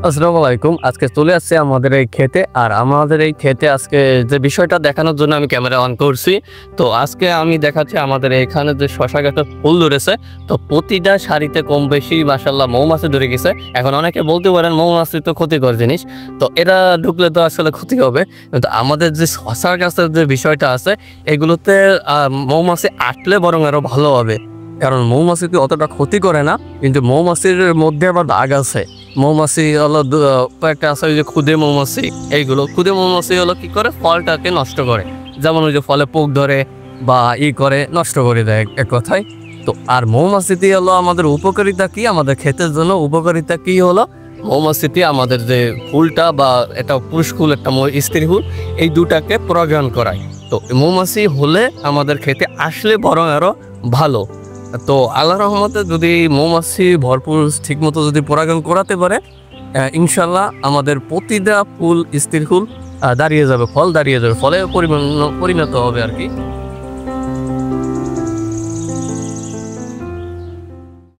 আসসালামু আলাইকুম। আজকে চলে আসছে আমাদের এই ক্ষেতে। আর আমাদের এই ক্ষেতে আজকে যে বিষয়টা দেখানোর জন্য আমি ক্যামেরা অন করছি। তো আজকে আমি দেখাচ্ছি আমাদের এখানে যে শশা গাছের ফুল ধরেছে। তো প্রতিটা সারিতে কম বেশি মাশাআল্লাহ মৌমাছি ধরে গেছে। এখন অনেকে বলতে পারেন মৌমাছি তো ক্ষতিকর জিনিস। তো এরা ঢুকলে তো আসলে ক্ষতি হবে। কিন্তু আমাদের যে শশা গাছের যে বিষয়টা আছে এগুলোতে মৌমাছি আটলে বরং আরো ভালো হবে। কারণ মৌমাছি তো অতটা ক্ষতি করে না, কিন্তু মৌমাছির মধ্যে আবার দাগ আছে। মৌমাছি হলো কয়েকটা আছে, ওই যে ক্ষুদে মৌমাছি। এইগুলো ক্ষুদে মৌমাছি হলো কি করে, ফলটাকে নষ্ট করে। যেমন ওই যে ফলে পোক ধরে বা করে নষ্ট করে দেয় এক কথায়। তো আর মৌমাছিটি হলো আমাদের উপকারিতা কি, আমাদের ক্ষেতের জন্য উপকারিতা কি হলো, মৌমাছিটি আমাদের যে ফুলটা বা এটা পুরুষ ফুল একটা স্ত্রী ফুল, এই দুটাকে পরাগায়ন করায়। তো মৌমাছি হলে আমাদের ক্ষেতে আসলে বরং আরো ভালো। তো আল্লাহর রহমতে যদি মৌমাছি ভরপুর ঠিকমতো যদি পরাগায়ন করাতে পারে, ইনশাল্লাহ আমাদের প্রতিটা ফুল স্ত্রী ফুল দাঁড়িয়ে যাবে, ফল দাঁড়িয়ে যাবে, ফলে পরিণত হবে আর কি।